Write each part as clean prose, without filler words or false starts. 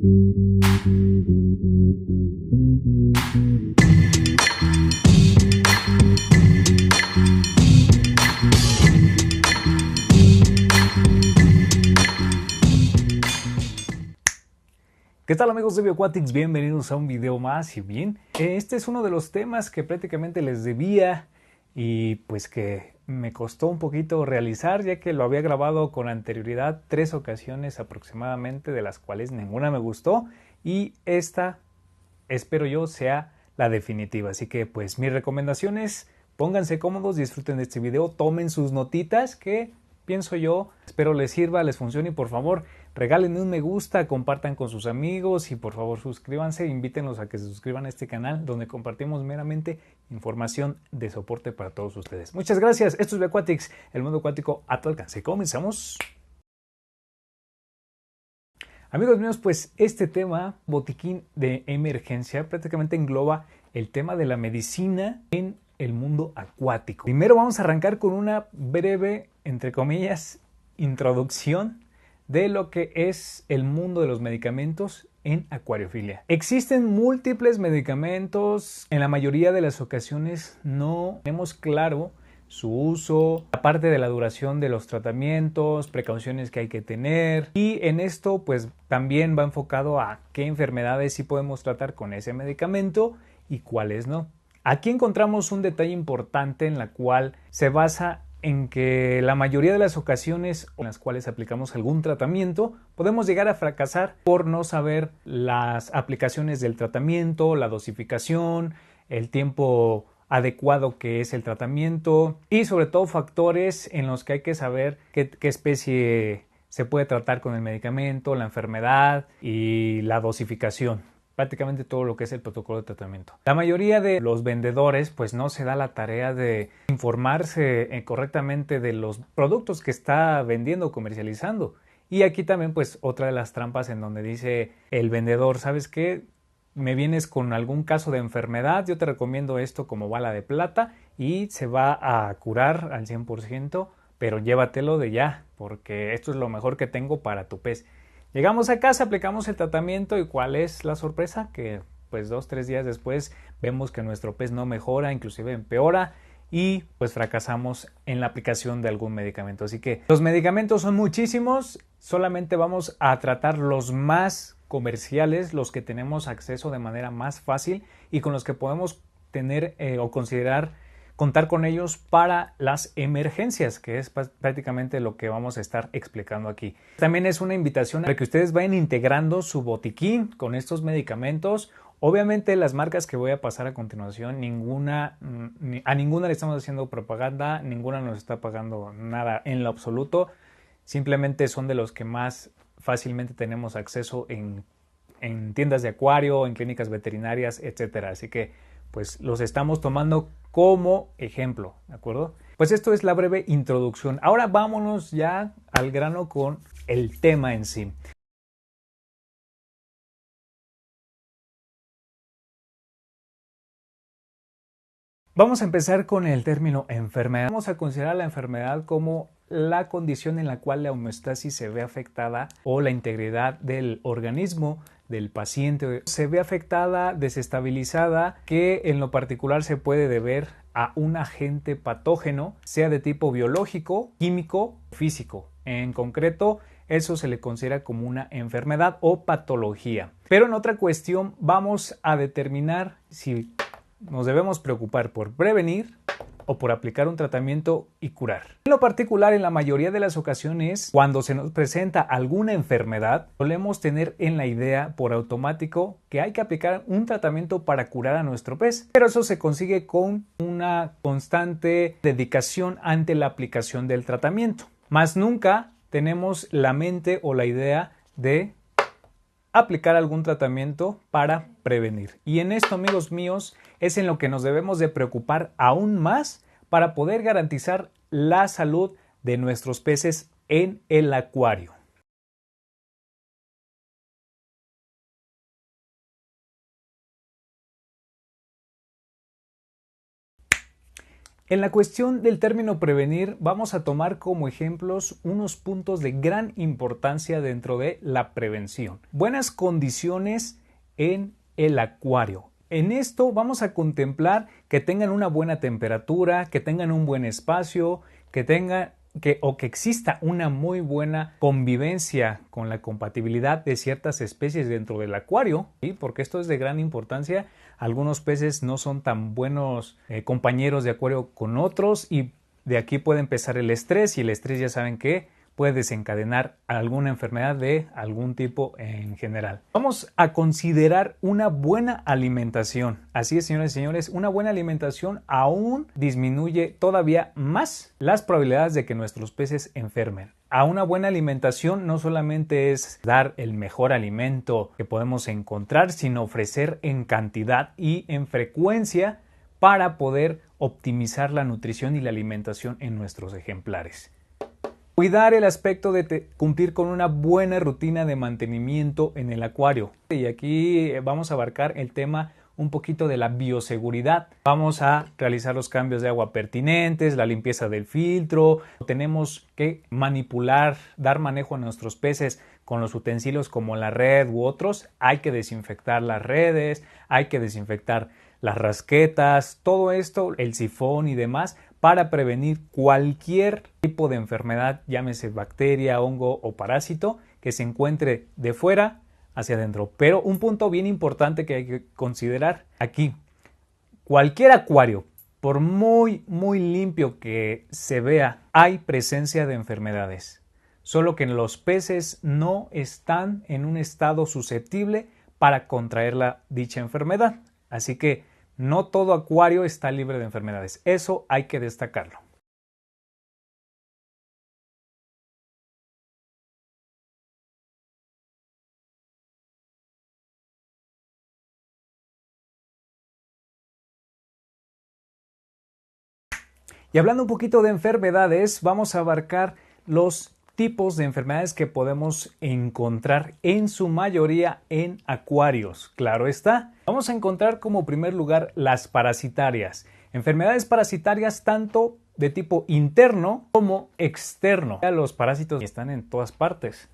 ¿Qué tal amigos de Bioquatics? Bienvenidos a un video más. Y bien, este es uno de los temas que prácticamente les debía y pues que me costó un poquito realizar, ya que lo había grabado con anterioridad 3 ocasiones aproximadamente, de las cuales ninguna me gustó, y esta espero yo sea la definitiva. Así que pues mis recomendaciones: pónganse cómodos, disfruten de este video, tomen sus notitas que pienso yo, espero les sirva, les funcione, y por favor regálenme un me gusta, compartan con sus amigos y por favor suscríbanse, invítenlos a que se suscriban a este canal donde compartimos meramente información de soporte para todos ustedes. Muchas gracias, esto es Bioquatics, el mundo acuático a tu alcance. Comenzamos. Amigos míos, pues este tema, botiquín de emergencia, prácticamente engloba el tema de la medicina en el mundo acuático. Primero vamos a arrancar con una breve, entre comillas, introducción de lo que es el mundo de los medicamentos en acuariofilia. Existen múltiples medicamentos, en la mayoría de las ocasiones no tenemos claro su uso, aparte de la duración de los tratamientos, precauciones que hay que tener, y en esto pues también va enfocado a qué enfermedades sí podemos tratar con ese medicamento y cuáles no. Aquí encontramos un detalle importante en la cual se basa en que la mayoría de las ocasiones en las cuales aplicamos algún tratamiento podemos llegar a fracasar por no saber las aplicaciones del tratamiento, la dosificación, el tiempo adecuado que es el tratamiento y sobre todo factores en los que hay que saber qué especie se puede tratar con el medicamento, la enfermedad y la dosificación. Prácticamente todo lo que es el protocolo de tratamiento. La mayoría de los vendedores pues no se da la tarea de informarse correctamente de los productos que está vendiendo o comercializando. Y aquí también pues otra de las trampas en donde dice el vendedor: ¿sabes qué? Me vienes con algún caso de enfermedad, yo te recomiendo esto como bala de plata y se va a curar al 100%, pero llévatelo de ya, porque esto es lo mejor que tengo para tu pez. Llegamos a casa, aplicamos el tratamiento y ¿cuál es la sorpresa? Que pues 2-3 días después vemos que nuestro pez no mejora, inclusive empeora, y pues fracasamos en la aplicación de algún medicamento. Así que los medicamentos son muchísimos, solamente vamos a tratar los más comerciales, los que tenemos acceso de manera más fácil y con los que podemos tener o contar con ellos para las emergencias, que es prácticamente lo que vamos a estar explicando aquí. También es una invitación a que ustedes vayan integrando su botiquín con estos medicamentos. Obviamente las marcas que voy a pasar a continuación, a ninguna le estamos haciendo propaganda, ninguna nos está pagando nada en lo absoluto, simplemente son de los que más fácilmente tenemos acceso en tiendas de acuario, en clínicas veterinarias, etcétera. Así que pues los estamos tomando como ejemplo, ¿de acuerdo? Pues esto es la breve introducción. Ahora vámonos ya al grano con el tema en sí. Vamos a empezar con el término enfermedad. Vamos a considerar la enfermedad como la condición en la cual la homeostasis se ve afectada o la integridad del organismo del paciente se ve afectada, desestabilizada, que en lo particular se puede deber a un agente patógeno, sea de tipo biológico, químico o físico. En concreto, eso se le considera como una enfermedad o patología. Pero en otra cuestión vamos a determinar si nos debemos preocupar por prevenir o por aplicar un tratamiento y curar. En lo particular, en la mayoría de las ocasiones, cuando se nos presenta alguna enfermedad, solemos tener en la idea por automático que hay que aplicar un tratamiento para curar a nuestro pez, pero eso se consigue con una constante dedicación ante la aplicación del tratamiento. Más nunca tenemos la mente o la idea de aplicar algún tratamiento para prevenir. Y en esto, amigos míos, es en lo que nos debemos de preocupar aún más para poder garantizar la salud de nuestros peces en el acuario. En la cuestión del término prevenir, vamos a tomar como ejemplos unos puntos de gran importancia dentro de la prevención. Buenas condiciones en el acuario. En esto vamos a contemplar que tengan una buena temperatura, que tengan un buen espacio, que exista una muy buena convivencia con la compatibilidad de ciertas especies dentro del acuario, ¿sí? Porque esto es de gran importancia. Algunos peces no son tan buenos compañeros de acuario con otros y de aquí puede empezar el estrés, y el estrés ya saben que puede desencadenar alguna enfermedad de algún tipo en general. Vamos a considerar una buena alimentación. Así es, señores y señores, una buena alimentación aún disminuye todavía más las probabilidades de que nuestros peces enfermen. A una buena alimentación no solamente es dar el mejor alimento que podemos encontrar, sino ofrecer en cantidad y en frecuencia para poder optimizar la nutrición y la alimentación en nuestros ejemplares. Cuidar el aspecto de cumplir con una buena rutina de mantenimiento en el acuario. Y aquí vamos a abarcar el tema un poquito de la bioseguridad. Vamos a realizar los cambios de agua pertinentes, la limpieza del filtro. Tenemos que manipular, dar manejo a nuestros peces con los utensilios como la red u otros. Hay que desinfectar las redes, hay que desinfectar las rasquetas, todo esto, el sifón y demás, para prevenir cualquier tipo de enfermedad, llámese bacteria, hongo o parásito, que se encuentre de fuera hacia adentro. Pero un punto bien importante que hay que considerar aquí: cualquier acuario, por muy limpio que se vea, hay presencia de enfermedades. Solo que los peces no están en un estado susceptible para contraer dicha enfermedad. Así que no todo acuario está libre de enfermedades. Eso hay que destacarlo. Y hablando un poquito de enfermedades, vamos a abarcar los tipos de enfermedades que podemos encontrar en su mayoría en acuarios. Claro está. Vamos a encontrar como primer lugar las parasitarias. Enfermedades parasitarias tanto de tipo interno como externo. Los parásitos están en todas partes.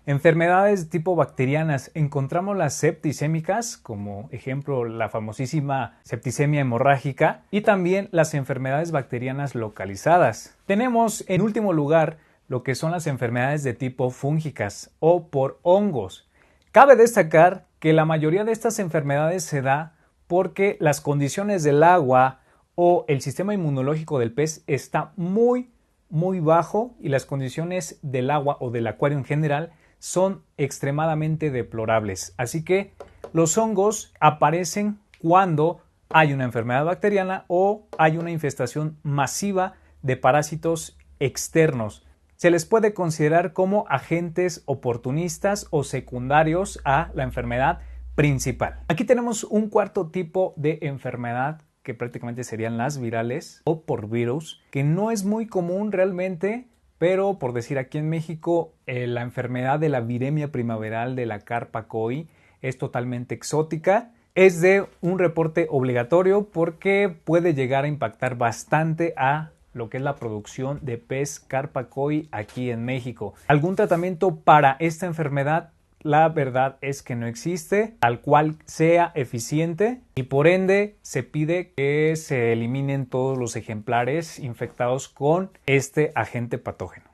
Enfermedades de tipo bacterianas. Encontramos las septicémicas, como ejemplo la famosísima septicemia hemorrágica, y también las enfermedades bacterianas localizadas. Tenemos en último lugar lo que son las enfermedades de tipo fúngicas o por hongos. Cabe destacar que la mayoría de estas enfermedades se da porque las condiciones del agua o el sistema inmunológico del pez está muy bajo, y las condiciones del agua o del acuario en general son extremadamente deplorables. Así que los hongos aparecen cuando hay una enfermedad bacteriana o hay una infestación masiva de parásitos externos. Se les puede considerar como agentes oportunistas o secundarios a la enfermedad principal. Aquí tenemos un cuarto tipo de enfermedad, que prácticamente serían las virales o por virus, que no es muy común realmente, pero por decir, aquí en México la enfermedad de la viremia primaveral de la carpa koi es totalmente exótica. Es de un reporte obligatorio porque puede llegar a impactar bastante a lo que es la producción de pez carpa koi aquí en México. ¿Algún tratamiento para esta enfermedad? La verdad es que no existe, tal cual sea eficiente, y por ende se pide que se eliminen todos los ejemplares infectados con este agente patógeno.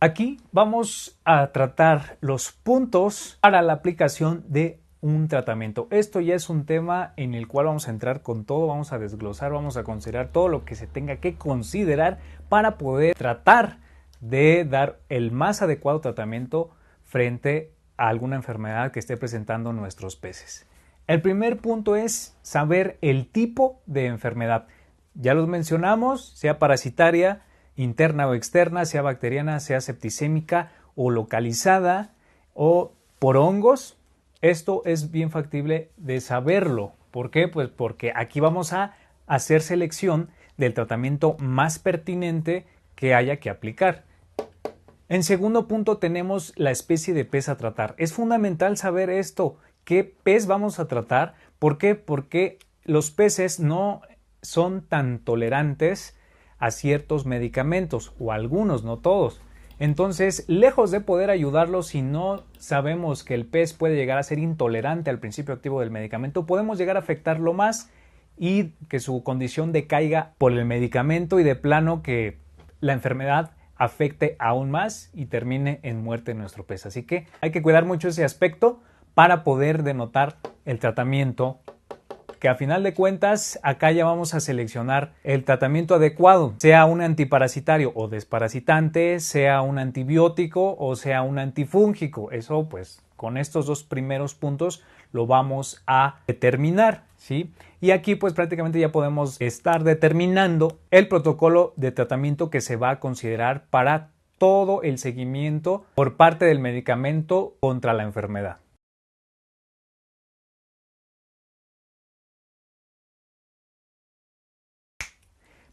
Aquí vamos a tratar los puntos para la aplicación de un tratamiento. Esto ya es un tema en el cual vamos a entrar con todo, vamos a desglosar, vamos a considerar todo lo que se tenga que considerar para poder tratar de dar el más adecuado tratamiento frente a alguna enfermedad que esté presentando nuestros peces. El primer punto es saber el tipo de enfermedad. Ya los mencionamos, sea parasitaria, interna o externa, sea bacteriana, sea septicémica o localizada o por hongos. Esto es bien factible de saberlo. ¿Por qué? Pues porque aquí vamos a hacer selección del tratamiento más pertinente que haya que aplicar. En segundo punto tenemos la especie de pez a tratar. Es fundamental saber esto, qué pez vamos a tratar, ¿Por qué? Porque los peces no son tan tolerantes a ciertos medicamentos, o algunos, no todos. Entonces, lejos de poder ayudarlos, si no sabemos que el pez puede llegar a ser intolerante al principio activo del medicamento, podemos llegar a afectarlo más y que su condición decaiga por el medicamento y de plano que la enfermedad afecte aún más y termine en muerte en nuestro pez. Así que hay que cuidar mucho ese aspecto para poder denotar el tratamiento, que a final de cuentas acá ya vamos a seleccionar el tratamiento adecuado, sea un antiparasitario o desparasitante, sea un antibiótico o sea un antifúngico. Eso pues con estos dos primeros puntos lo vamos a determinar, ¿sí? Y aquí pues prácticamente ya podemos estar determinando el protocolo de tratamiento que se va a considerar para todo el seguimiento por parte del medicamento contra la enfermedad.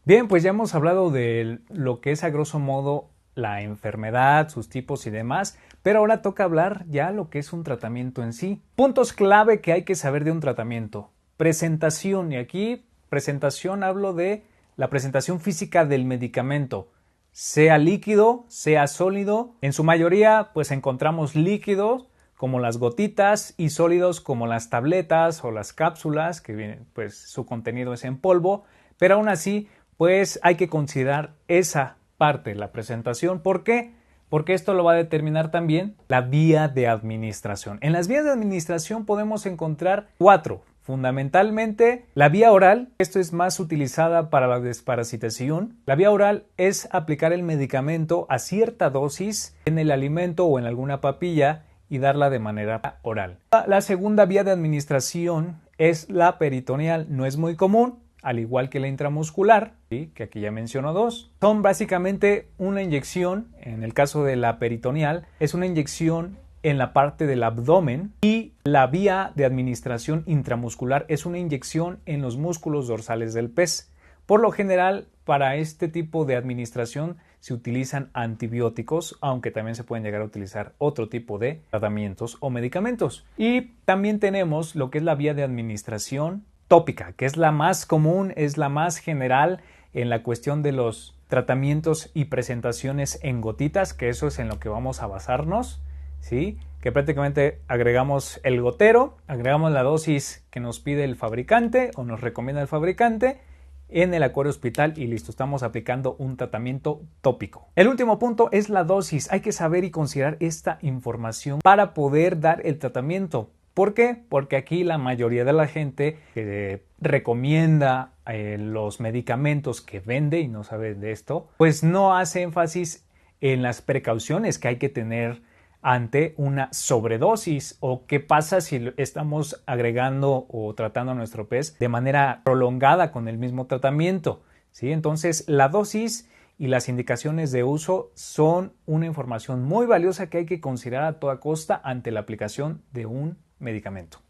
Bien, pues ya hemos hablado de lo que es a grosso modo la enfermedad, sus tipos y demás, pero ahora toca hablar ya lo que es un tratamiento en sí. Puntos clave que hay que saber de un tratamiento. Presentación, y aquí presentación hablo de la presentación física del medicamento, sea líquido, sea sólido. En su mayoría pues encontramos líquidos como las gotitas y sólidos como las tabletas o las cápsulas, que vienen, pues su contenido es en polvo, pero aún así pues hay que considerar esa parte, la presentación. ¿Por qué? Porque esto lo va a determinar también la vía de administración. En las vías de administración podemos encontrar 4. Fundamentalmente, la vía oral, esto es más utilizada para la desparasitación. La vía oral es aplicar el medicamento a cierta dosis en el alimento o en alguna papilla y darla de manera oral. La segunda vía de administración es la peritoneal. No es muy común, al igual que la intramuscular, ¿sí?, que aquí ya menciono 2. Son básicamente una inyección, en el caso de la peritoneal, es una inyección en la parte del abdomen, y la vía de administración intramuscular es una inyección en los músculos dorsales del pez. Por lo general, para este tipo de administración se utilizan antibióticos, aunque también se pueden llegar a utilizar otro tipo de tratamientos o medicamentos. Y también tenemos lo que es la vía de administración tópica, que es la más común, es la más general en la cuestión de los tratamientos y presentaciones en gotitas, que eso es en lo que vamos a basarnos, ¿sí? Que prácticamente agregamos el gotero, agregamos la dosis que nos pide el fabricante o nos recomienda el fabricante en el acuario hospital y listo, estamos aplicando un tratamiento tópico. El último punto es la dosis. Hay que saber y considerar esta información para poder dar el tratamiento. ¿Por qué? Porque aquí la mayoría de la gente que recomienda los medicamentos que vende y no sabe de esto, pues no hace énfasis en las precauciones que hay que tener ante una sobredosis, o qué pasa si estamos agregando o tratando a nuestro pez de manera prolongada con el mismo tratamiento, ¿sí? Entonces la dosis y las indicaciones de uso son una información muy valiosa que hay que considerar a toda costa ante la aplicación de un medicamento.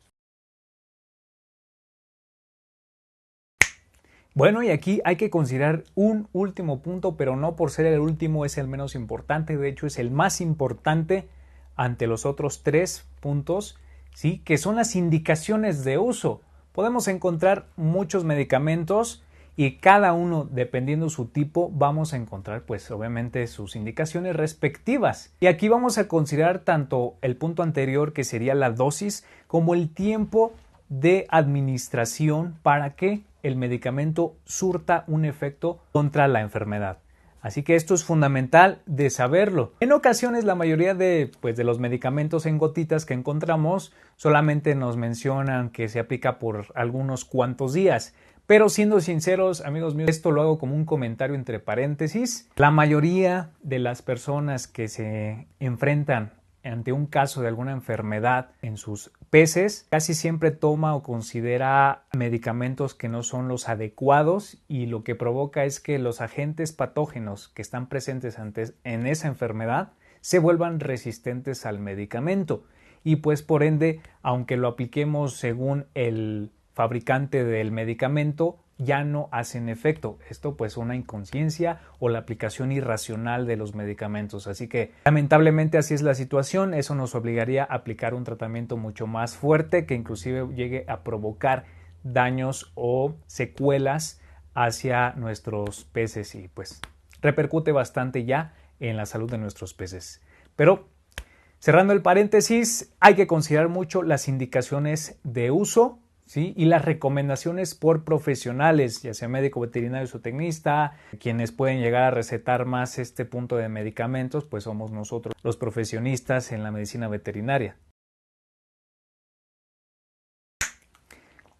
Bueno, y aquí hay que considerar un último punto, pero no por ser el último es el menos importante, de hecho es el más importante ante los otros 3 puntos, ¿sí?, que son las indicaciones de uso. Podemos encontrar muchos medicamentos y cada uno, dependiendo su tipo, vamos a encontrar pues obviamente sus indicaciones respectivas. Y aquí vamos a considerar tanto el punto anterior, que sería la dosis, como el tiempo de administración para que el medicamento surta un efecto contra la enfermedad. Así que esto es fundamental de saberlo. En ocasiones la mayoría de los medicamentos en gotitas que encontramos solamente nos mencionan que se aplica por algunos cuantos días. Pero siendo sinceros, amigos míos, esto lo hago como un comentario entre paréntesis. La mayoría de las personas que se enfrentan ante un caso de alguna enfermedad en sus peces, casi siempre toma o considera medicamentos que no son los adecuados, y lo que provoca es que los agentes patógenos que están presentes en esa enfermedad se vuelvan resistentes al medicamento, y pues por ende, aunque lo apliquemos según el fabricante del medicamento, ya no hacen efecto. Esto pues una inconsciencia o la aplicación irracional de los medicamentos. Así que lamentablemente así es la situación. Eso nos obligaría a aplicar un tratamiento mucho más fuerte que inclusive llegue a provocar daños o secuelas hacia nuestros peces y pues repercute bastante ya en la salud de nuestros peces. Pero cerrando el paréntesis, hay que considerar mucho las indicaciones de uso, ¿sí? Y las recomendaciones por profesionales, ya sea médico veterinario o zootecnista. Quienes pueden llegar a recetar más este punto de medicamentos, pues somos nosotros, los profesionistas en la medicina veterinaria.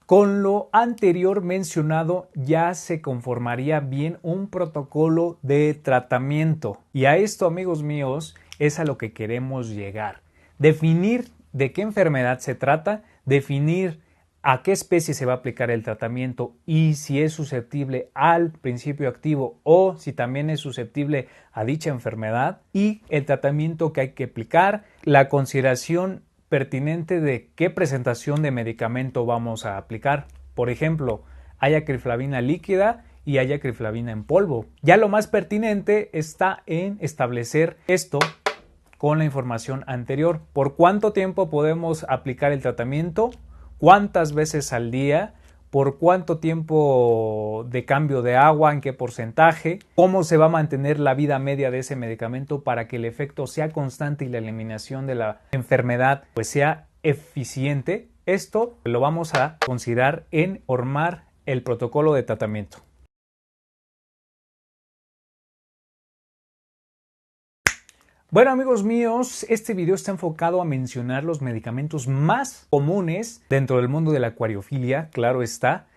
Con lo anterior mencionado ya se conformaría bien un protocolo de tratamiento. Y a esto, amigos míos, es a lo que queremos llegar. Definir de qué enfermedad se trata, definir a qué especie se va a aplicar el tratamiento y si es susceptible al principio activo o si también es susceptible a dicha enfermedad y el tratamiento que hay que aplicar, la consideración pertinente de qué presentación de medicamento vamos a aplicar. Por ejemplo, hay acriflavina líquida y hay acriflavina en polvo. Ya lo más pertinente está en establecer esto con la información anterior. ¿Por cuánto tiempo podemos aplicar el tratamiento? ¿Cuántas veces al día? ¿Por cuánto tiempo de cambio de agua? ¿En qué porcentaje? ¿Cómo se va a mantener la vida media de ese medicamento para que el efecto sea constante y la eliminación de la enfermedad pues sea eficiente? Esto lo vamos a considerar en formar el protocolo de tratamiento. Bueno, amigos míos, este video está enfocado a mencionar los medicamentos más comunes dentro del mundo de la acuariofilia, claro está.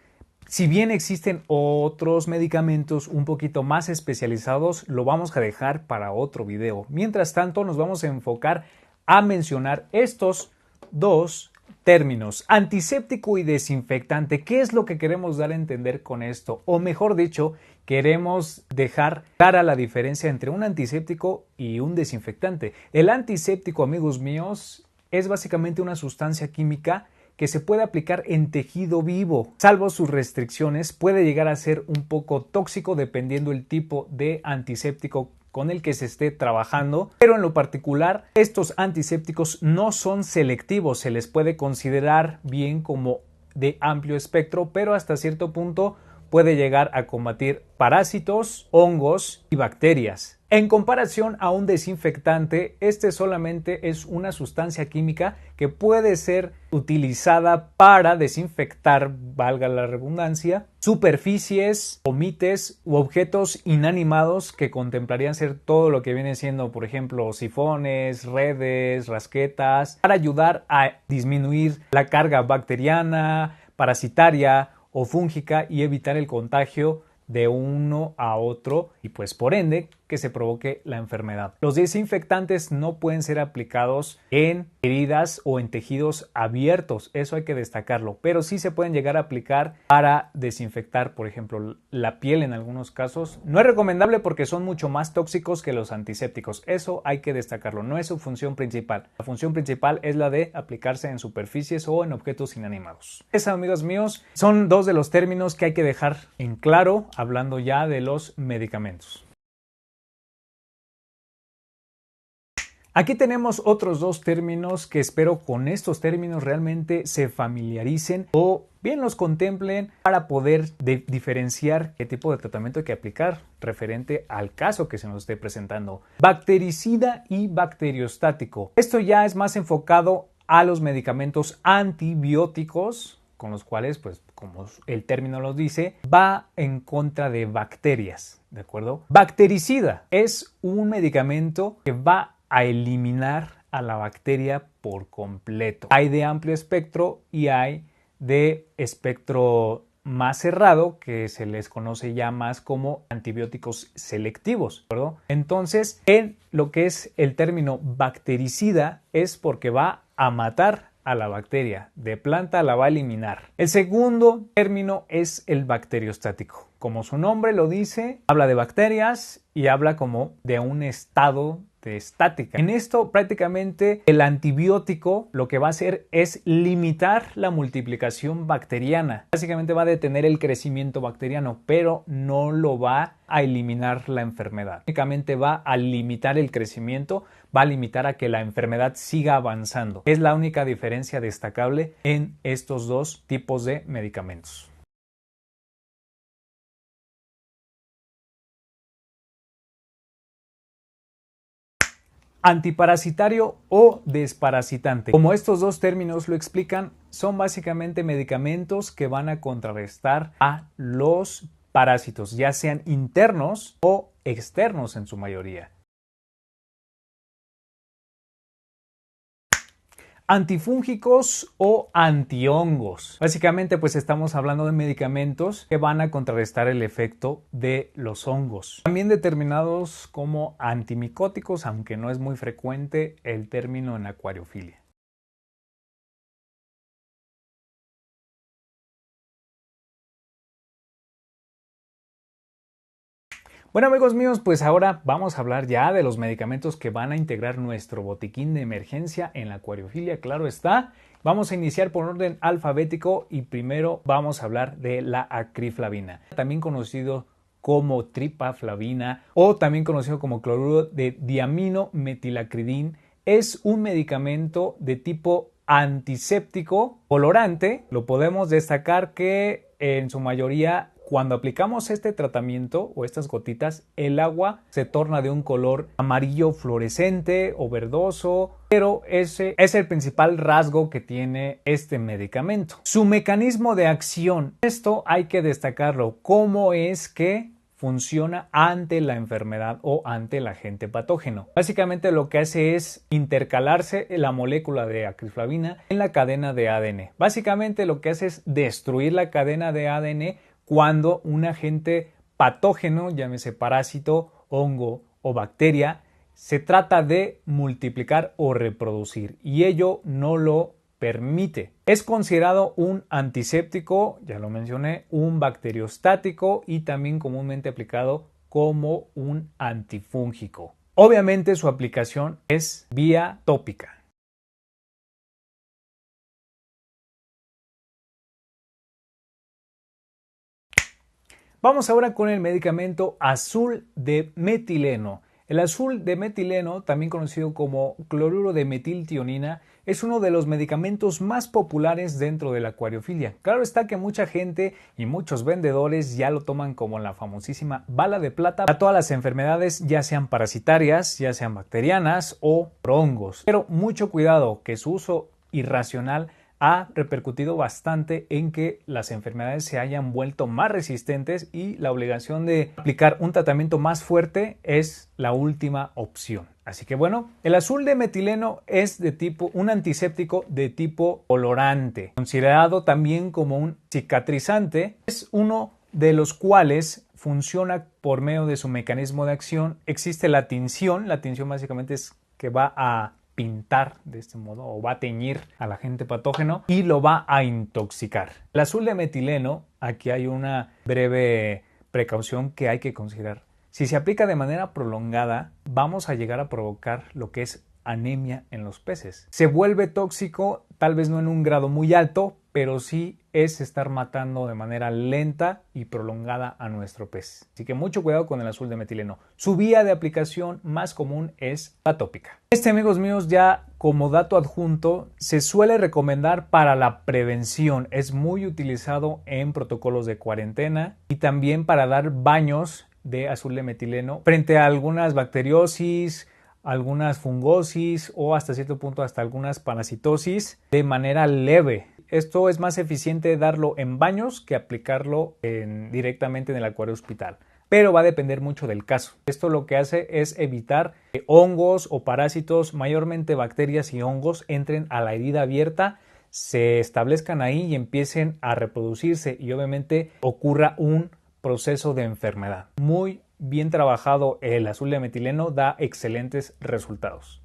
Si bien existen otros medicamentos un poquito más especializados, lo vamos a dejar para otro video. Mientras tanto, nos vamos a enfocar a mencionar estos dos términos, antiséptico y desinfectante. ¿Qué es lo que queremos dar a entender con esto? O mejor dicho, queremos dejar clara la diferencia entre un antiséptico y un desinfectante. El antiséptico, amigos míos, es básicamente una sustancia química que se puede aplicar en tejido vivo. Salvo sus restricciones, puede llegar a ser un poco tóxico dependiendo el tipo de antiséptico con el que se esté trabajando, pero en lo particular estos antisépticos no son selectivos, se les puede considerar bien como de amplio espectro, pero hasta cierto punto puede llegar a combatir parásitos, hongos y bacterias. En comparación a un desinfectante, este solamente es una sustancia química que puede ser utilizada para desinfectar, valga la redundancia, superficies, omites u objetos inanimados que contemplarían ser todo lo que viene siendo, por ejemplo, sifones, redes, rasquetas, para ayudar a disminuir la carga bacteriana, parasitaria o fúngica y evitar el contagio de uno a otro y pues por ende que se provoque la enfermedad. Los desinfectantes no pueden ser aplicados en heridas o en tejidos abiertos, eso hay que destacarlo, pero sí se pueden llegar a aplicar para desinfectar, por ejemplo, la piel en algunos casos. No es recomendable porque son mucho más tóxicos que los antisépticos, eso hay que destacarlo, no es su función principal. La función principal es la de aplicarse en superficies o en objetos inanimados. Eso, amigos míos, son dos de los términos que hay que dejar en claro hablando ya de los medicamentos. Aquí tenemos otros dos términos que espero con estos términos realmente se familiaricen o bien los contemplen para poder diferenciar qué tipo de tratamiento hay que aplicar referente al caso que se nos esté presentando. Bactericida y bacteriostático. Esto ya es más enfocado a los medicamentos antibióticos, con los cuales, pues, como el término lo dice, va en contra de bacterias, ¿de acuerdo? Bactericida es un medicamento que va a eliminar a la bacteria por completo. Hay de amplio espectro y hay de espectro más cerrado que se les conoce ya más como antibióticos selectivos, ¿de acuerdo? Entonces, en lo que es el término bactericida es porque va a matar a la bacteria, de planta la va a eliminar. El segundo término es el bacteriostático. Como su nombre lo dice, habla de bacterias y habla como de un estado estática. En esto prácticamente el antibiótico lo que va a hacer es limitar la multiplicación bacteriana. Básicamente va a detener el crecimiento bacteriano, pero no lo va a eliminar la enfermedad. Únicamente va a limitar el crecimiento, va a limitar a que la enfermedad siga avanzando. Es la única diferencia destacable en estos dos tipos de medicamentos. Antiparasitario o desparasitante. Como estos dos términos lo explican, son básicamente medicamentos que van a contrarrestar a los parásitos, ya sean internos o externos en su mayoría. Antifúngicos o antihongos. Básicamente pues estamos hablando de medicamentos que van a contrarrestar el efecto de los hongos. También determinados como antimicóticos, aunque no es muy frecuente el término en acuariofilia. Bueno amigos míos, pues ahora vamos a hablar ya de los medicamentos que van a integrar nuestro botiquín de emergencia en la acuariofilia, claro está. Vamos a iniciar por orden alfabético y primero vamos a hablar de la acriflavina, también conocido como tripaflavina o también conocido como cloruro de diamino metilacridín. Es un medicamento de tipo antiséptico colorante. Lo podemos destacar que en su mayoría cuando aplicamos este tratamiento o estas gotitas, el agua se torna de un color amarillo fluorescente o verdoso, pero ese es el principal rasgo que tiene este medicamento. Su mecanismo de acción, esto hay que destacarlo, cómo es que funciona ante la enfermedad o ante el agente patógeno. Básicamente lo que hace es intercalarse la molécula de acriflavina en la cadena de ADN. Básicamente lo que hace es destruir la cadena de ADN cuando un agente patógeno, llámese parásito, hongo o bacteria, se trata de multiplicar o reproducir y ello no lo permite. Es considerado un antiséptico, ya lo mencioné, un bacteriostático y también comúnmente aplicado como un antifúngico. Obviamente su aplicación es vía tópica. Vamos ahora con el medicamento azul de metileno. El azul de metileno, también conocido como cloruro de metiltionina, es uno de los medicamentos más populares dentro de la acuariofilia. Claro está que mucha gente y muchos vendedores ya lo toman como la famosísima bala de plata para todas las enfermedades, ya sean parasitarias, ya sean bacterianas o por hongos. Pero mucho cuidado, que su uso irracional ha repercutido bastante en que las enfermedades se hayan vuelto más resistentes y la obligación de aplicar un tratamiento más fuerte es la última opción. Así que bueno, el azul de metileno es de tipo un antiséptico de tipo colorante, considerado también como un cicatrizante, es uno de los cuales funciona por medio de su mecanismo de acción. Existe la tinción básicamente es que va a pintar de este modo o va a teñir al agente patógeno y lo va a intoxicar. El azul de metileno, aquí hay una breve precaución que hay que considerar. Si se aplica de manera prolongada, vamos a llegar a provocar lo que es anemia en los peces. Se vuelve tóxico, tal vez no en un grado muy alto, pero sí es estar matando de manera lenta y prolongada a nuestro pez. Así que mucho cuidado con el azul de metileno. Su vía de aplicación más común es la tópica. Este, amigos míos, ya como dato adjunto, se suele recomendar para la prevención. Es muy utilizado en protocolos de cuarentena y también para dar baños de azul de metileno frente a algunas bacteriosis, algunas fungosis o hasta cierto punto hasta algunas parasitosis de manera leve. Esto es más eficiente darlo en baños que aplicarlo directamente en el acuario hospital, pero va a depender mucho del caso. Esto lo que hace es evitar que hongos o parásitos, mayormente bacterias y hongos, entren a la herida abierta, se establezcan ahí y empiecen a reproducirse y obviamente ocurra un proceso de enfermedad. Muy bien trabajado el azul de metileno da excelentes resultados.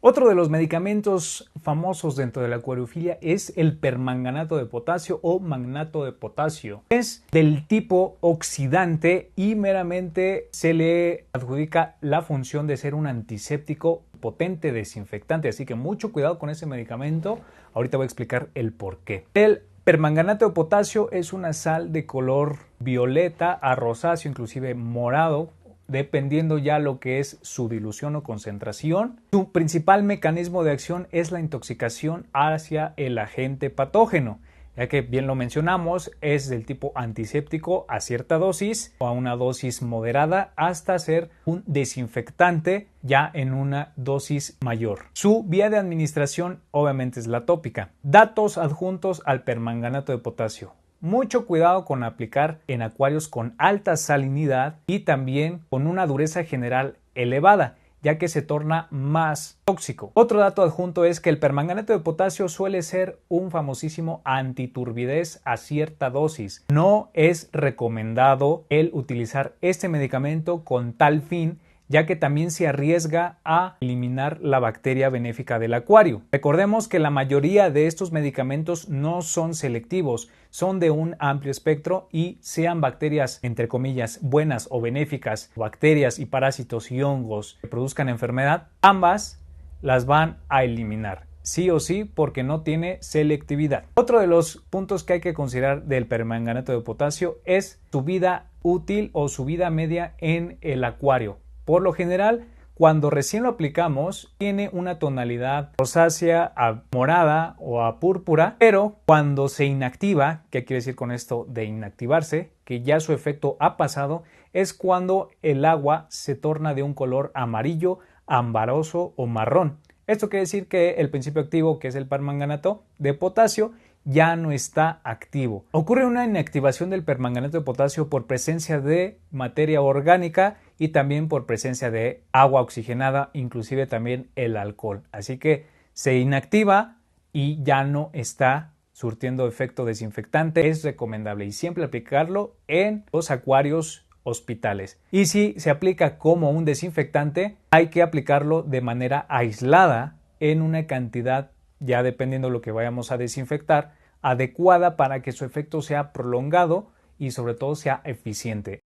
Otro de los medicamentos famosos dentro de la acuariofilia es el permanganato de potasio o magnato de potasio. Es del tipo oxidante y meramente se le adjudica la función de ser un antiséptico potente desinfectante, así que mucho cuidado con ese medicamento. Ahorita voy a explicar el por qué. El permanganato de potasio es una sal de color violeta a rosáceo, inclusive morado, dependiendo ya lo que es su dilución o concentración. Su principal mecanismo de acción es la intoxicación hacia el agente patógeno, ya que bien lo mencionamos, es del tipo antiséptico a cierta dosis o a una dosis moderada hasta ser un desinfectante ya en una dosis mayor. Su vía de administración obviamente es la tópica. Datos adjuntos al permanganato de potasio. Mucho cuidado con aplicar en acuarios con alta salinidad y también con una dureza general elevada, ya que se torna más tóxico. Otro dato adjunto es que el permanganato de potasio suele ser un famosísimo antiturbidez a cierta dosis. No es recomendado el utilizar este medicamento con tal fin, ya que también se arriesga a eliminar la bacteria benéfica del acuario. Recordemos que la mayoría de estos medicamentos no son selectivos, son de un amplio espectro y sean bacterias, entre comillas, buenas o benéficas, bacterias y parásitos y hongos que produzcan enfermedad, ambas las van a eliminar. Sí o sí, porque no tiene selectividad. Otro de los puntos que hay que considerar del permanganato de potasio es su vida útil o su vida media en el acuario. Por lo general, cuando recién lo aplicamos, tiene una tonalidad rosácea a morada o a púrpura, pero cuando se inactiva, ¿qué quiere decir con esto de inactivarse? Que ya su efecto ha pasado, es cuando el agua se torna de un color amarillo, ambaroso o marrón. Esto quiere decir que el principio activo, que es el permanganato de potasio, ya no está activo. Ocurre una inactivación del permanganato de potasio por presencia de materia orgánica y también por presencia de agua oxigenada, inclusive también el alcohol. Así que se inactiva y ya no está surtiendo efecto desinfectante. Es recomendable y siempre aplicarlo en los acuarios hospitales. Y si se aplica como un desinfectante, hay que aplicarlo de manera aislada en una cantidad, ya dependiendo de lo que vayamos a desinfectar, adecuada para que su efecto sea prolongado y sobre todo sea eficiente.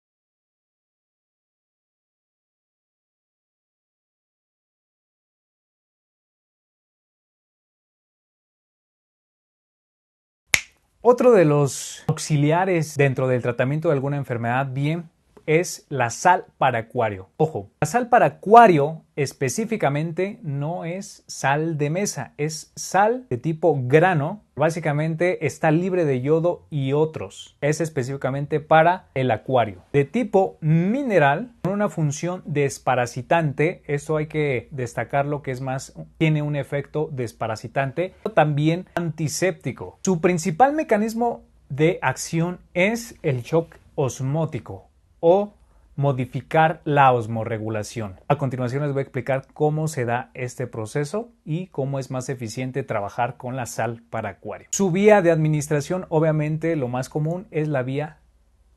Otro de los auxiliares dentro del tratamiento de alguna enfermedad bien es la sal para acuario. Ojo, la sal para acuario específicamente no es sal de mesa, es sal de tipo grano. Básicamente está libre de yodo y otros. Es específicamente para el acuario. De tipo mineral, con una función desparasitante, esto hay que destacarlo que es más, tiene un efecto desparasitante, pero también antiséptico. Su principal mecanismo de acción es el shock osmótico o modificar la osmorregulación. A continuación les voy a explicar cómo se da este proceso y cómo es más eficiente trabajar con la sal para acuario. Su vía de administración, obviamente, lo más común es la vía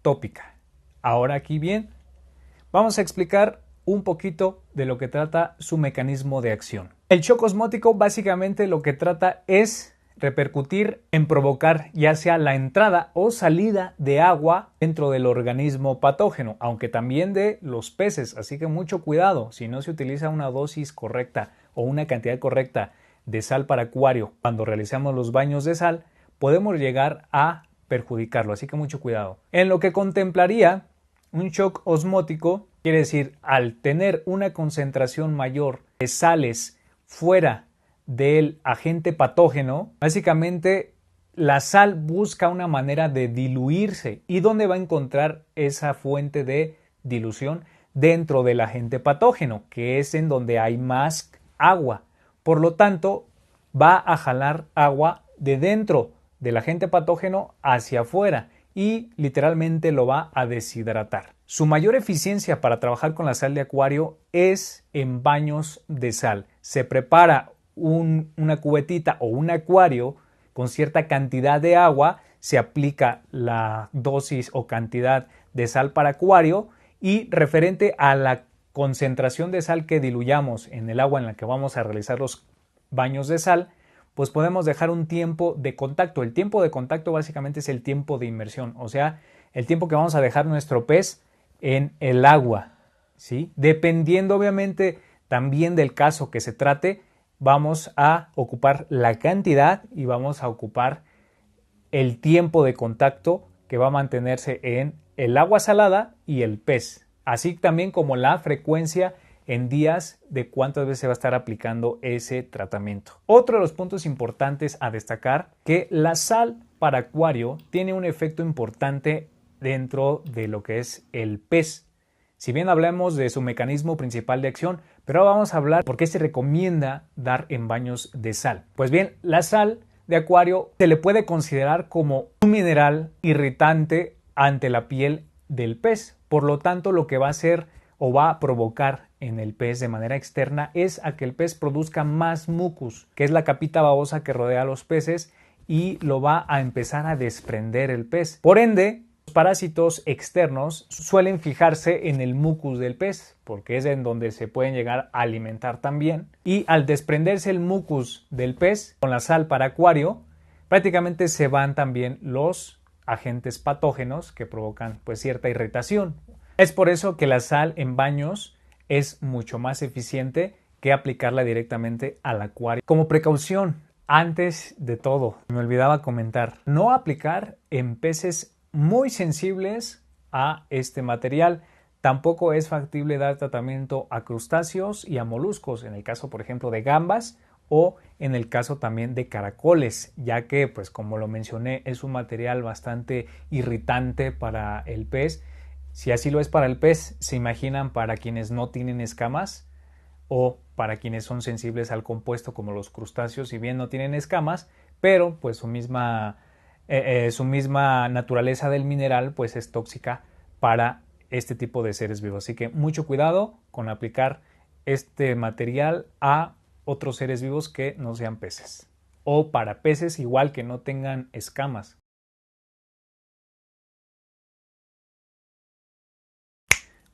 tópica. Ahora aquí bien, vamos a explicar un poquito de lo que trata su mecanismo de acción. El shock osmótico básicamente lo que trata es repercutir en provocar ya sea la entrada o salida de agua dentro del organismo patógeno, aunque también de los peces, así que mucho cuidado si no se utiliza una dosis correcta o una cantidad correcta de sal para acuario cuando realizamos los baños de sal, podemos llegar a perjudicarlo, así que mucho cuidado. En lo que contemplaría un shock osmótico, quiere decir al tener una concentración mayor de sales fuera del agente patógeno, básicamente la sal busca una manera de diluirse. ¿Y dónde va a encontrar esa fuente de dilución? Dentro del agente patógeno, que es en donde hay más agua. Por lo tanto, va a jalar agua de dentro del agente patógeno hacia afuera y literalmente lo va a deshidratar. Su mayor eficiencia para trabajar con la sal de acuario es en baños de sal. Se prepara una cubetita o un acuario con cierta cantidad de agua, se aplica la dosis o cantidad de sal para acuario y referente a la concentración de sal que diluyamos en el agua en la que vamos a realizar los baños de sal, pues podemos dejar un tiempo de contacto. El tiempo de contacto básicamente es el tiempo de inmersión, o sea, el tiempo que vamos a dejar nuestro pez en el agua, ¿sí? Dependiendo obviamente también del caso que se trate, vamos a ocupar la cantidad y vamos a ocupar el tiempo de contacto que va a mantenerse en el agua salada y el pez, así también como la frecuencia en días de cuántas veces se va a estar aplicando ese tratamiento. Otro de los puntos importantes a destacar, que la sal para acuario tiene un efecto importante dentro de lo que es el pez. Si bien hablamos de su mecanismo principal de acción, pero ahora vamos a hablar por qué se recomienda dar en baños de sal. Pues bien, la sal de acuario se le puede considerar como un mineral irritante ante la piel del pez. Por lo tanto, lo que va a hacer o va a provocar en el pez de manera externa es a que el pez produzca más mucus, que es la capita babosa que rodea a los peces, y lo va a empezar a desprender el pez. Por ende, los parásitos externos suelen fijarse en el mucus del pez, porque es en donde se pueden llegar a alimentar también. Y al desprenderse el mucus del pez con la sal para acuario, prácticamente se van también los agentes patógenos que provocan pues cierta irritación. Es por eso que la sal en baños es mucho más eficiente que aplicarla directamente al acuario. Como precaución, antes de todo, me olvidaba comentar, no aplicar en peces muy sensibles a este material. Tampoco es factible dar tratamiento a crustáceos y a moluscos, en el caso, por ejemplo, de gambas o en el caso también de caracoles, ya que, pues como lo mencioné, es un material bastante irritante para el pez. Si así lo es para el pez, ¿se imaginan para quienes no tienen escamas o para quienes son sensibles al compuesto como los crustáceos? Si bien no tienen escamas, pero pues su misma naturaleza del mineral pues es tóxica para este tipo de seres vivos. Así que mucho cuidado con aplicar este material a otros seres vivos que no sean peces, o para peces igual que no tengan escamas.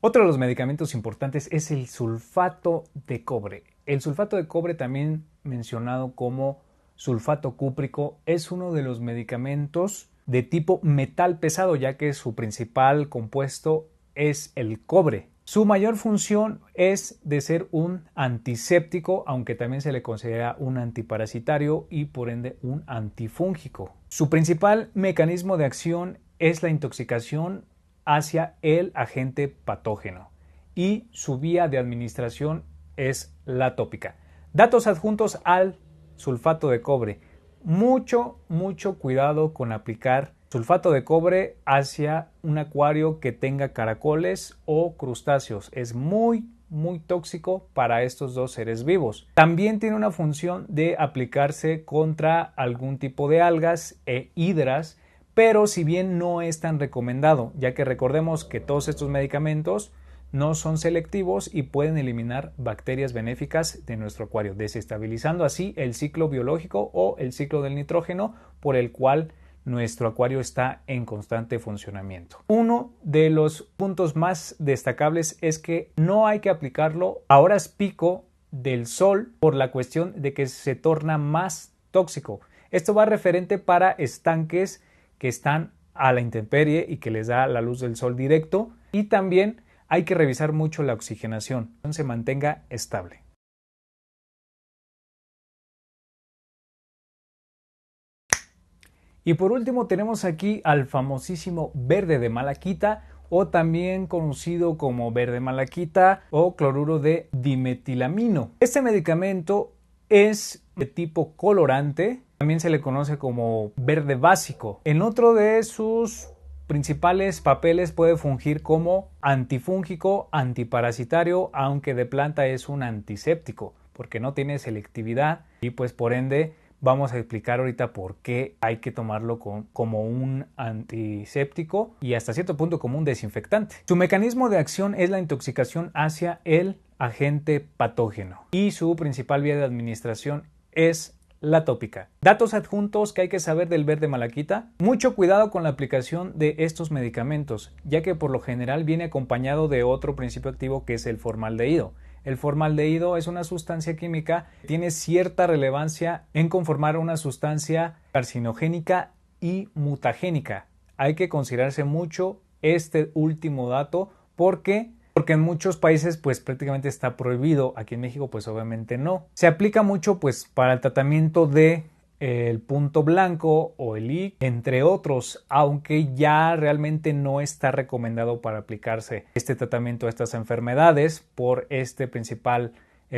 Otro de los medicamentos importantes es el sulfato de cobre. El sulfato de cobre, también mencionado como sulfato cúprico, es uno de los medicamentos de tipo metal pesado, ya que su principal compuesto es el cobre. Su mayor función es de ser un antiséptico, aunque también se le considera un antiparasitario y por ende un antifúngico. Su principal mecanismo de acción es la intoxicación hacia el agente patógeno y su vía de administración es la tópica. Datos adjuntos al sulfato de cobre. Mucho cuidado con aplicar sulfato de cobre hacia un acuario que tenga caracoles o crustáceos. Es muy tóxico para estos dos seres vivos. También tiene una función de aplicarse contra algún tipo de algas e hidras, pero si bien no es tan recomendado, ya que recordemos que todos estos medicamentos no son selectivos y pueden eliminar bacterias benéficas de nuestro acuario, desestabilizando así el ciclo biológico o el ciclo del nitrógeno por el cual nuestro acuario está en constante funcionamiento. Uno de los puntos más destacables es que no hay que aplicarlo a horas pico del sol por la cuestión de que se torna más tóxico. Esto va referente para estanques que están a la intemperie y que les da la luz del sol directo, y también hay que revisar mucho la oxigenación, que se mantenga estable. Y por último tenemos aquí al famosísimo verde de malaquita, o también conocido como verde malaquita o cloruro de dimetilamino. Este medicamento es de tipo colorante, también se le conoce como verde básico. En otro de sus principales papeles puede fungir como antifúngico, antiparasitario, aunque de planta es un antiséptico, porque no tiene selectividad y pues por ende vamos a explicar ahorita por qué hay que tomarlo como un antiséptico y hasta cierto punto como un desinfectante. Su mecanismo de acción es la intoxicación hacia el agente patógeno y su principal vía de administración es la tópica. Datos adjuntos que hay que saber del verde malaquita. Mucho cuidado con la aplicación de estos medicamentos, ya que por lo general viene acompañado de otro principio activo que es el formaldehído. El formaldehído es una sustancia química que tiene cierta relevancia en conformar una sustancia carcinogénica y mutagénica. Hay que considerarse mucho este último dato porque en muchos países pues prácticamente está prohibido. Aquí en México pues obviamente no. Se aplica mucho pues para el tratamiento de el punto blanco o el IC, entre otros, aunque ya realmente no está recomendado para aplicarse este tratamiento a estas enfermedades por este principal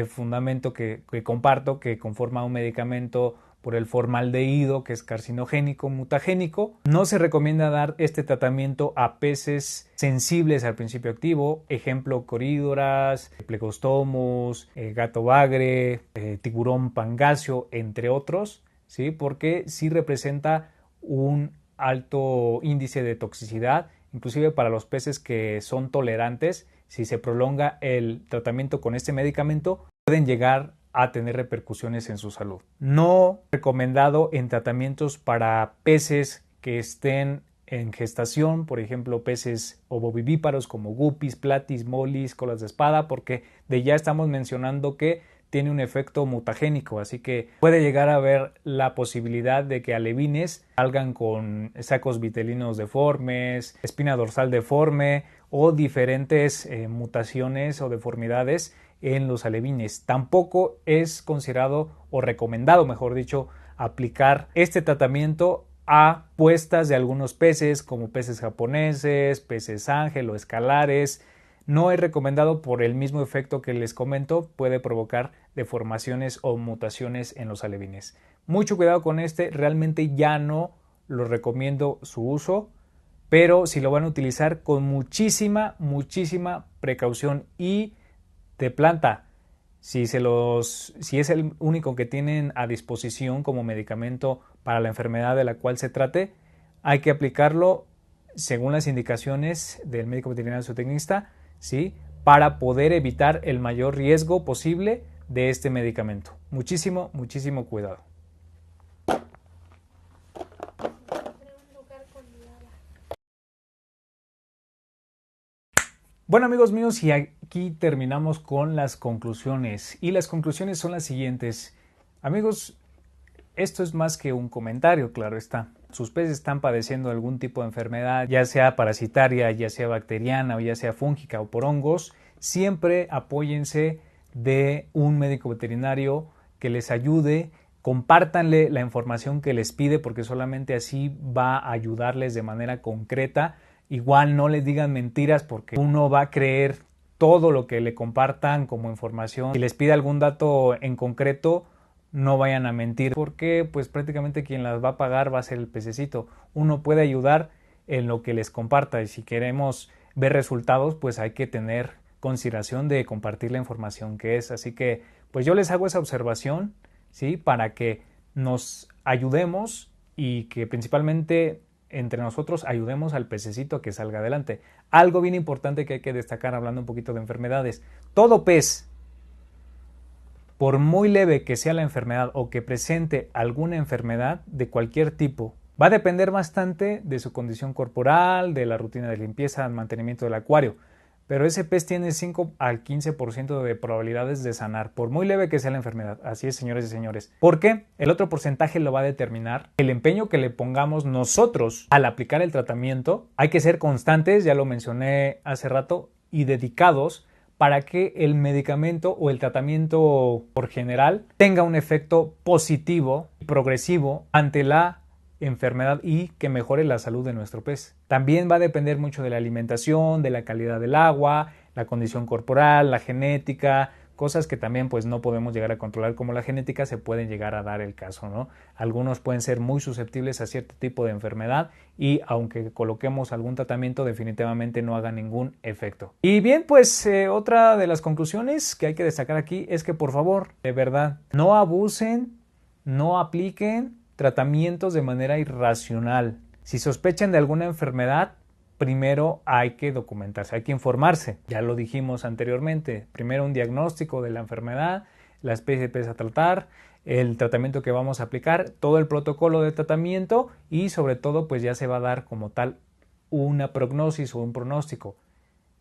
fundamento que comparto, que conforma un medicamento por el formaldehído, que es carcinogénico, mutagénico. No se recomienda dar este tratamiento a peces sensibles al principio activo, ejemplo corídoras, plegostomos, gato bagre, tiburón pangasio, entre otros, ¿sí? Porque sí representa un alto índice de toxicidad, inclusive para los peces que son tolerantes. Si se prolonga el tratamiento con este medicamento, pueden llegar a tener repercusiones en su salud. No recomendado en tratamientos para peces que estén en gestación, por ejemplo, peces ovovivíparos como guppies, platis, molis, colas de espada, porque de ya estamos mencionando que tiene un efecto mutagénico, así que puede llegar a haber la posibilidad de que alevines salgan con sacos vitelinos deformes, espina dorsal deforme o diferentes mutaciones o deformidades en los alevines. Tampoco es considerado o recomendado, mejor dicho, aplicar este tratamiento a puestas de algunos peces como peces japoneses, peces ángel o escalares. No es recomendado por el mismo efecto que les comento, puede provocar deformaciones o mutaciones en los alevines. Mucho cuidado con este, realmente ya no lo recomiendo su uso, pero si lo van a utilizar con muchísima precaución y de planta. Si es el único que tienen a disposición como medicamento para la enfermedad de la cual se trate, hay que aplicarlo según las indicaciones del médico veterinario zootecnista, ¿sí? Para poder evitar el mayor riesgo posible de este medicamento. Muchísimo cuidado. Bueno, amigos míos, y aquí terminamos con las conclusiones. Y las conclusiones son las siguientes. Amigos, esto es más que un comentario, claro está. Sus peces están padeciendo algún tipo de enfermedad, ya sea parasitaria, ya sea bacteriana o ya sea fúngica o por hongos. Siempre apóyense de un médico veterinario que les ayude. Compártanle la información que les pide porque solamente así va a ayudarles de manera concreta. Igual no les digan mentiras porque uno va a creer todo lo que le compartan como información. Si les pide algún dato en concreto, no vayan a mentir porque pues prácticamente quien las va a pagar va a ser el pececito. Uno puede ayudar en lo que les comparta y si queremos ver resultados pues hay que tener consideración de compartir la información que es. Así que pues yo les hago esa observación, ¿sí? Para que nos ayudemos y que principalmente entre nosotros ayudemos al pececito a que salga adelante. Algo bien importante que hay que destacar hablando un poquito de enfermedades. Todo pez, por muy leve que sea la enfermedad o que presente alguna enfermedad de cualquier tipo, va a depender bastante de su condición corporal, de la rutina de limpieza, del mantenimiento del acuario. Pero ese pez tiene 5 al 15% de probabilidades de sanar, por muy leve que sea la enfermedad. Así es, señores y señores. ¿Por qué? El otro porcentaje lo va a determinar el empeño que le pongamos nosotros al aplicar el tratamiento. Hay que ser constantes, ya lo mencioné hace rato, y dedicados para que el medicamento o el tratamiento por general tenga un efecto positivo y progresivo ante la enfermedad y que mejore la salud de nuestro pez. También va a depender mucho de la alimentación, de la calidad del agua, la condición corporal, la genética, cosas que también pues no podemos llegar a controlar como la genética, se pueden llegar a dar el caso, ¿no? Algunos pueden ser muy susceptibles a cierto tipo de enfermedad y aunque coloquemos algún tratamiento definitivamente no haga ningún efecto. Y bien, pues otra de las conclusiones que hay que destacar aquí es que por favor, de verdad, no abusen, no apliquen tratamientos de manera irracional. Si sospechan de alguna enfermedad, primero hay que documentarse, hay que informarse. Ya lo dijimos anteriormente. Primero un diagnóstico de la enfermedad, la especie de pez a tratar, el tratamiento que vamos a aplicar, todo el protocolo de tratamiento y sobre todo pues ya se va a dar como tal una prognosis o un pronóstico.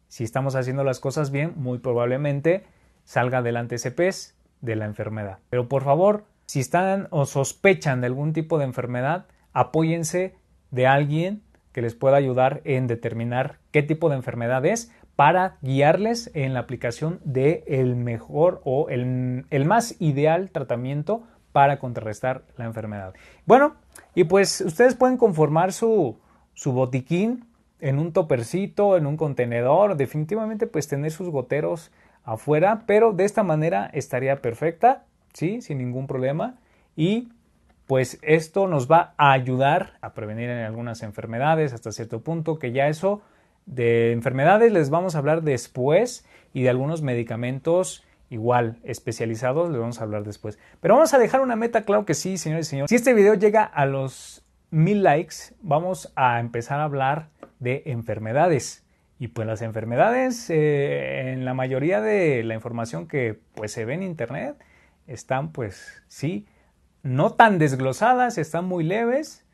Si estamos haciendo las cosas bien, muy probablemente salga adelante ese pez de la enfermedad. Pero por favor, si están o sospechan de algún tipo de enfermedad, apóyense de alguien que les pueda ayudar en determinar qué tipo de enfermedad es para guiarles en la aplicación del mejor o el más ideal tratamiento para contrarrestar la enfermedad. Bueno, y pues ustedes pueden conformar su botiquín en un topercito, en un contenedor, definitivamente pues tener sus goteros afuera, pero de esta manera estaría perfecta, ¿sí? Sin ningún problema, y pues esto nos va a ayudar a prevenir en algunas enfermedades hasta cierto punto, que ya eso de enfermedades les vamos a hablar después, y de algunos medicamentos igual especializados les vamos a hablar después. Pero vamos a dejar una meta, claro que sí, señores y señores. Si este video llega a los 1000 likes, vamos a empezar a hablar de enfermedades. Y pues las enfermedades, en la mayoría de la información que pues se ve en internet, están pues sí, no tan desglosadas, están muy leves,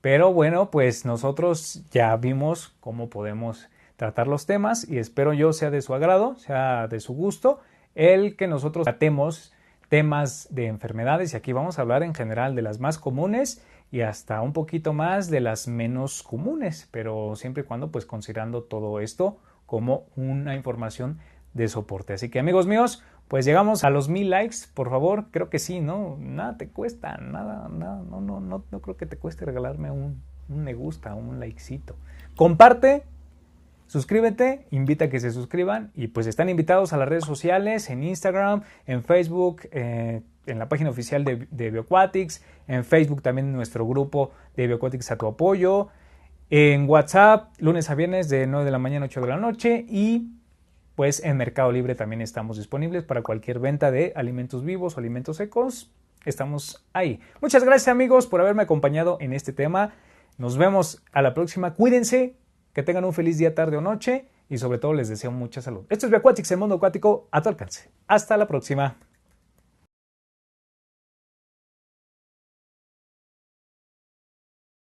pero bueno, pues nosotros ya vimos cómo podemos tratar los temas y espero yo sea de su agrado, sea de su gusto, el que nosotros tratemos temas de enfermedades, y aquí vamos a hablar en general de las más comunes y hasta un poquito más de las menos comunes, pero siempre y cuando pues considerando todo esto como una información de soporte. Así que amigos míos, pues llegamos a los 1000 likes, por favor, creo que sí, ¿no? Nada te cuesta, nada, no creo que te cueste regalarme un me gusta, un likecito. Comparte, suscríbete, invita a que se suscriban y pues están invitados a las redes sociales, en Instagram, en Facebook, en la página oficial de Bioquatics, en Facebook también nuestro grupo de Bioquatics a tu apoyo, en WhatsApp, lunes a viernes de 9 de la mañana a 8 de la noche, y pues en Mercado Libre también estamos disponibles para cualquier venta de alimentos vivos o alimentos secos. Estamos ahí. Muchas gracias amigos por haberme acompañado en este tema. Nos vemos a la próxima. Cuídense, que tengan un feliz día, tarde o noche y sobre todo les deseo mucha salud. Esto es Bioquatics, el mundo acuático a tu alcance. Hasta la próxima.